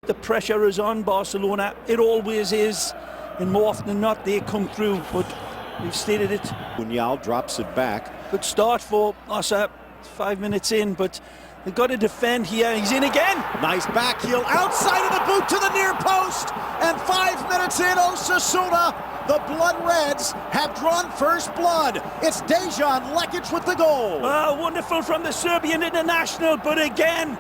The pressure is on Barcelona. It always is. And more often than not, they come through. But we've stated it. Bunyal drops it back. Good start for Ossa. 5 minutes in, but they've got to defend here. He's in again. Nice back heel outside of the boot to the near post. And 5 minutes in, Osasuna, the Blood Reds have drawn first blood. It's Dejan Lekic with the goal. Wonderful from the Serbian international, but again,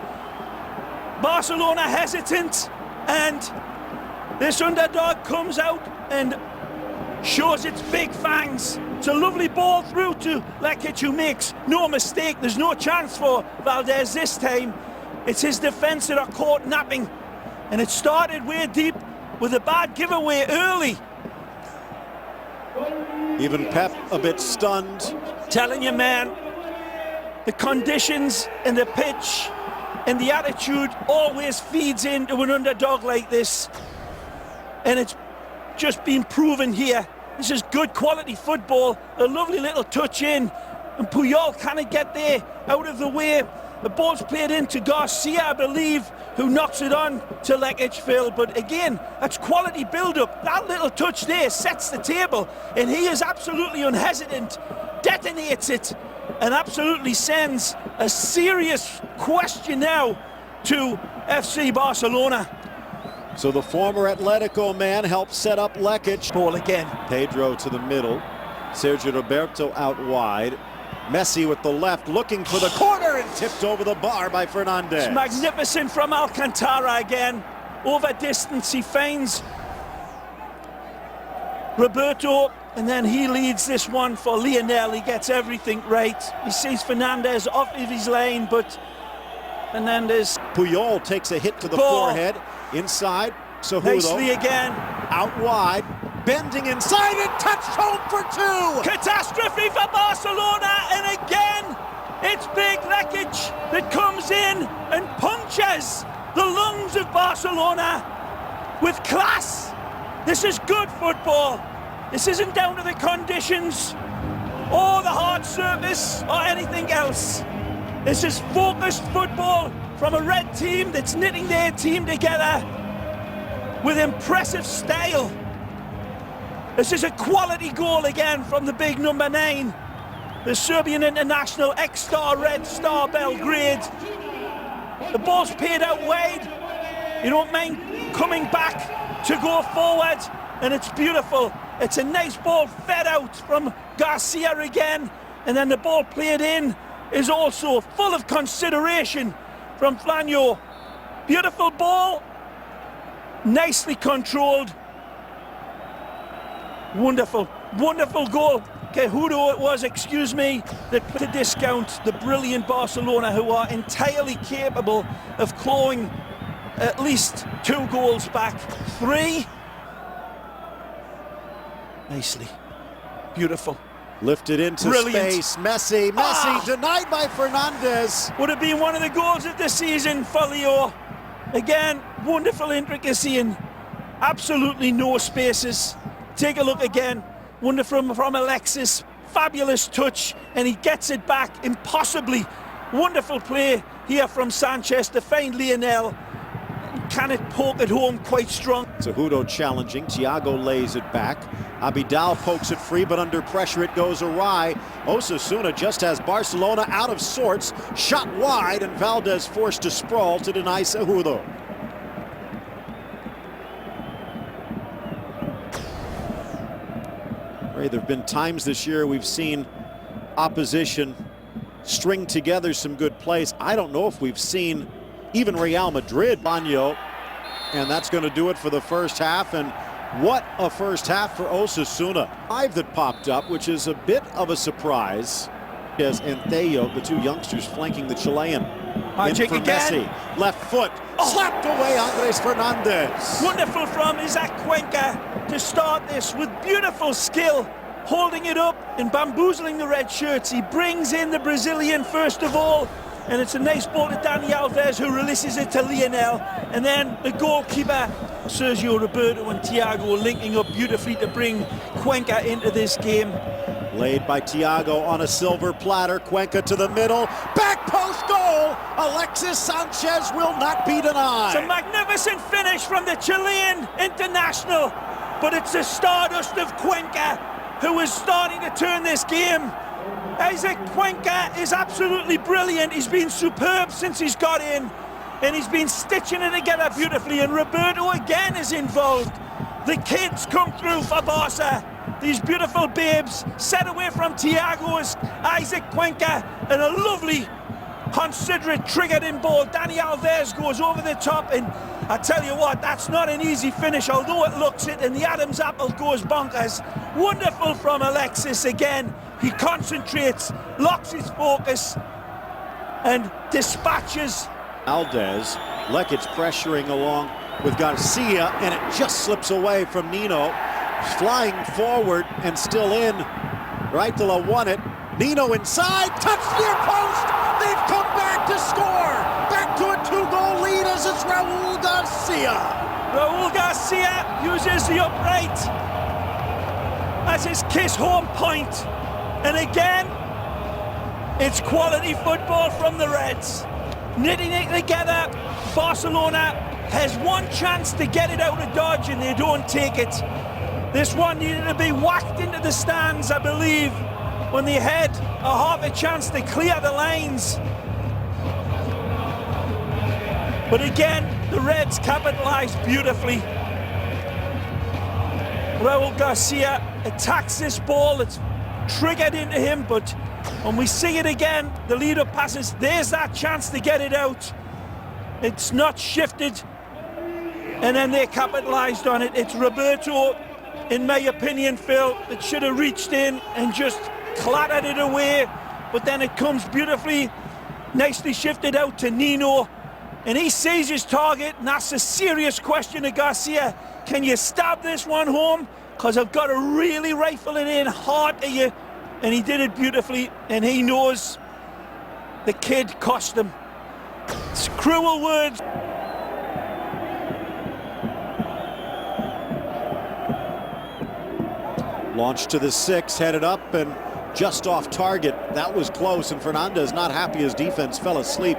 Barcelona hesitant, and this underdog comes out and shows its big fangs. It's a lovely ball through to Lekic, who makes no mistake. There's no chance for Valdez this time. It's his defence that are caught napping, and it started way deep with a bad giveaway early. Even Pep a bit stunned. Telling you, man, the conditions and the pitch and the attitude always feeds into an underdog like this, and it's just been proven here. This is good quality football, a lovely little touch in, and Puyol cannot get there out of the way. The ball's played into Garcia, I believe, who knocks it on to Lekic, Phil. But again, that's quality build-up. That little touch there sets the table, and he is absolutely unhesitant, detonates it, and absolutely sends a serious question now to FC Barcelona. So the former Atletico man helped set up Lekic. Ball again. Pedro to the middle. Sergio Roberto out wide. Messi with the left, looking for the corner, and tipped over the bar by Fernandez. It's magnificent from Alcantara again. Over distance, he finds Roberto, and then he leads this one for Lionel. He gets everything right. He sees Fernandez off of his lane, but Fernandez. Puyol takes a hit to the forehead. Inside, Cejudo. Nicely again. Out wide, bending inside and touched home for two. Catastrophe for Barcelona, and again, it's big Lekic that comes in and punches the lungs of Barcelona with class. This is good football. This isn't down to the conditions or the hard surface or anything else. This is focused football from a red team that's knitting their team together with impressive style. This is a quality goal again from the big number 9, the Serbian international, ex-star Red Star Belgrade. The ball's paid out wide. You don't mind coming back to go forward, and it's beautiful. It's a nice ball fed out from Garcia again, and then the ball played in is also full of consideration from Flanio. Beautiful ball, nicely controlled. Wonderful, wonderful goal. Cejudo it was, excuse me, that put a discount the brilliant Barcelona, who are entirely capable of clawing at least 2 goals back. 3. Nicely, beautiful. Lifted into space, Messi denied by Fernandez. Would have been one of the goals of the season for Leo. Again, wonderful intricacy and absolutely no spaces. Take a look again, wonderful from Alexis, fabulous touch, and he gets it back impossibly. Wonderful play here from Sanchez to find Lionel. Can it poke it home quite strong? Cejudo challenging, Thiago lays it back. Abidal pokes it free, but under pressure it goes awry. Osasuna just has Barcelona out of sorts. Shot wide, and Valdez forced to sprawl to deny Cejudo. Ray, there have been times this year we've seen opposition string together some good plays. I don't know if we've seen even Real Madrid. Baño, and that's going to do it for the first half. And what a first half for Osasuna. 5 that popped up, which is a bit of a surprise. As Antheo, the 2 youngsters flanking the Chilean. Magic again. Messi, left foot, slapped away Andres Fernandez. Wonderful from Isaac Cuenca to start this with beautiful skill, holding it up and bamboozling the red shirts. He brings in the Brazilian first of all, and it's a nice ball to Dani Alves, who releases it to Lionel, and then the goalkeeper Sergio Roberto and Thiago linking up beautifully to bring Cuenca into this game. Laid by Thiago on a silver platter. Cuenca to the middle. Back post goal. Alexis Sanchez will not be denied. It's a magnificent finish. finish from the Chilean international, but it's the Stardust of Cuenca who is starting to turn this game. Isaac Cuenca is absolutely brilliant. He's been superb since he's got in, and he's been stitching it together beautifully, and Roberto again is involved. The kids come through for Barca. These beautiful babes set away from Thiago's Isaac Cuenca, and a lovely considerate triggered in ball. Dani Alves goes over the top, and I tell you what, that's not an easy finish, although it looks it, and the Adam's apple goes bonkers. Wonderful from Alexis again. He concentrates, locks his focus, and dispatches. Aldez, Lekic pressuring along with Garcia, and it just slips away from Nino. Flying forward and still in. Raitala won it. Nino inside, touch near post. They've come back to score. Back to a 2-goal lead as it's Raul Garcia. Raul Garcia uses the upright as his kiss home point. And again, it's quality football from the Reds. Knitting it together, Barcelona has one chance to get it out of dodge and they don't take it. This one needed to be whacked into the stands, I believe, when they had a half a chance to clear the lines. But again, the Reds capitalised beautifully. Raul Garcia attacks this ball, it's triggered into him, but when we see it again, the leader passes, there's that chance to get it out. It's not shifted, and then they capitalised on it. It's Roberto, in my opinion, Phil, that should have reached in and just clattered it away, but then it comes beautifully, nicely shifted out to Nino, and he sees his target and asks a serious question to Garcia. Can you stab this one home? Because I've got to really rifle it in hard to you. And he did it beautifully, and he knows the kid cost him. It's cruel words. Launched to the 6, headed up and just off target. That was close, and Fernandez not happy his defense fell asleep.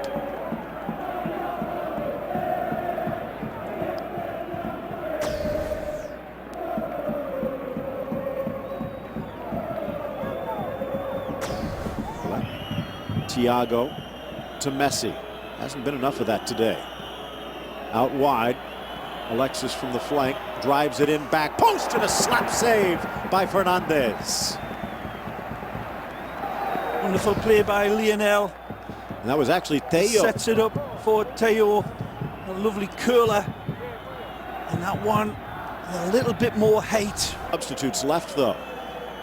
Thiago to Messi. Hasn't been enough of that today. Out wide, Alexis from the flank drives it in, back post, and a slap save by Fernandez. Wonderful play by Lionel. And that was actually Theo. Sets it up for Theo. A lovely curler. And that one, a little bit more height. Substitutes left though.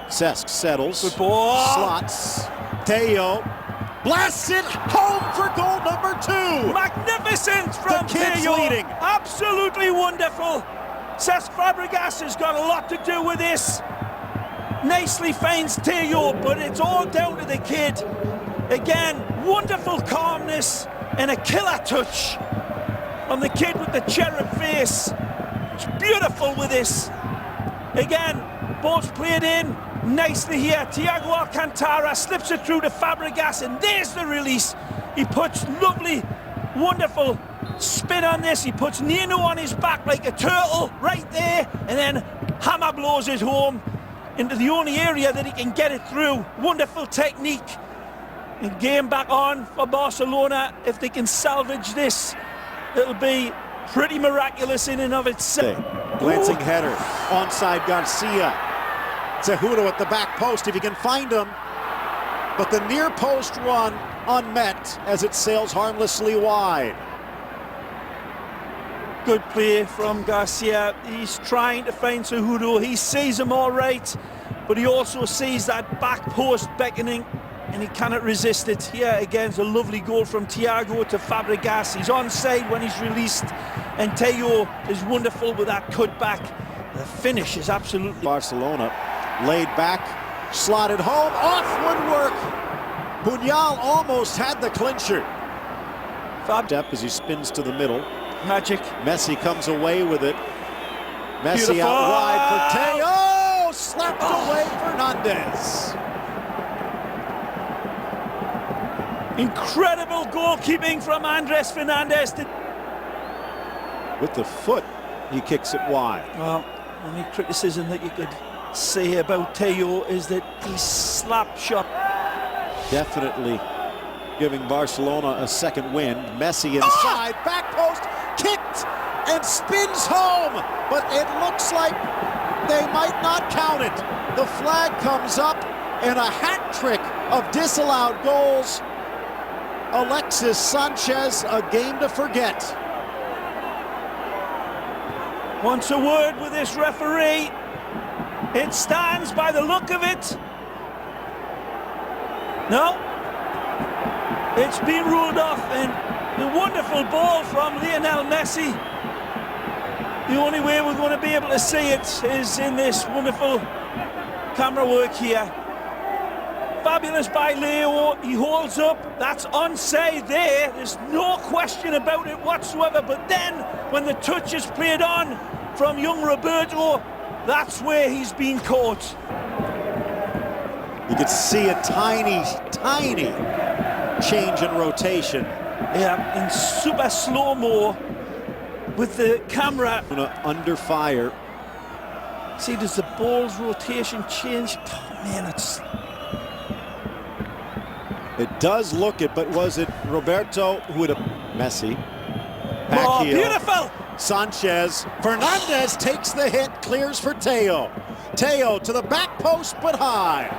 Cesc settles. Good ball. Slots. Theo. Blasts it home for goal number 2. Magnificent from the kids Theo. leading. Absolutely wonderful. Cesc Fabregas has got a lot to do with this. Nicely finds Theo, but it's all down to the kid. Again, wonderful calmness and a killer touch on the kid with the cherub face. It's beautiful with this. Again, ball's played in nicely here. Thiago Alcantara slips it through to Fabregas, and there's the release. He puts lovely, wonderful spin on this. He puts Nino on his back like a turtle right there, and then hammer blows it home into the only area that he can get it through. Wonderful technique. And game back on for Barcelona. If they can salvage this, it'll be pretty miraculous in and of itself. Glancing header, onside Garcia. Cejudo at the back post if he can find him. But the near post run unmet as it sails harmlessly wide. Good play from Garcia. He's trying to find Cejudo. He sees him all right, but he also sees that back post beckoning, and he cannot resist it. Here again is a lovely goal from Thiago to Fabregas. He's onside when he's released, and Theo is wonderful with that cutback. The finish is absolutely... Barcelona laid back, slotted home, off woodwork. Punyal almost had the clincher. Step as he spins to the middle. Magic. Messi comes away with it. Messi Beautiful. out wide for Theo. Slapped away Fernandez. Incredible goalkeeping from Andres Fernandez. With the foot, he kicks it wide. Well, only criticism that you could say about Teo is that he's slap shot. Definitely giving Barcelona a second wind. Messi inside, back post, kicked and spins home, but it looks like they might not count it. The flag comes up and a hat trick of disallowed goals. Alexis Sanchez, a game to forget. Wants a word with this referee. It stands by the look of it. No. It's been ruled off, and a wonderful ball from Lionel Messi. The only way we're going to be able to see it is in this wonderful camera work here. Fabulous by Leo. He holds up. That's onside there. There's no question about it whatsoever. But then, when the touch is played on from young Roberto, that's where he's been caught. You could see a tiny change in rotation. Yeah, in super slow-mo with the camera. Under fire. See, does the ball's rotation change? Oh, man, It does look it, but was it Roberto who would have... Messi. Oh, Heel. beautiful! Sanchez. Fernandez takes the hit, clears for Teo. Teo to the back post, but high.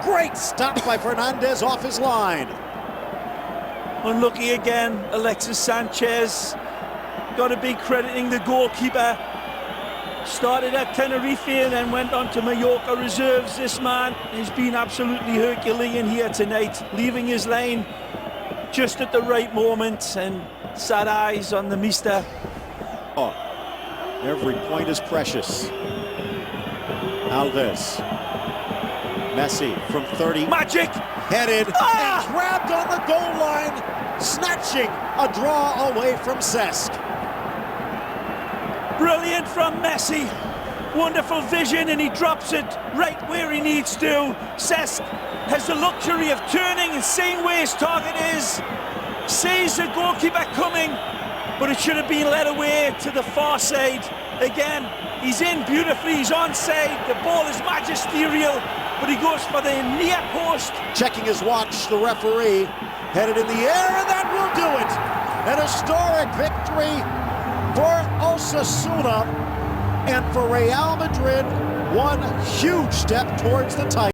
Great stop by Fernandez off his line. Unlucky again, Alexis Sanchez. Got to be crediting the goalkeeper. Started at Tenerife and then went on to Mallorca reserves. This man has been absolutely Herculean here tonight, leaving his lane just at the right moment, and sad eyes on the mister. Oh, every point is precious. Alves. Messi from 30. Magic! Headed and grabbed on the goal line, snatching a draw away from Cesc. Brilliant from Messi. Wonderful vision, and he drops it right where he needs to. Cesc has the luxury of turning and seeing where his target is. Sees the goalkeeper coming, but it should have been led away to the far side. Again, he's in beautifully, he's onside. The ball is magisterial, but he goes for the near post. Checking his watch, the referee headed in the air, and that will do it. An historic victory for Osasuna, and for Real Madrid, one huge step towards the title.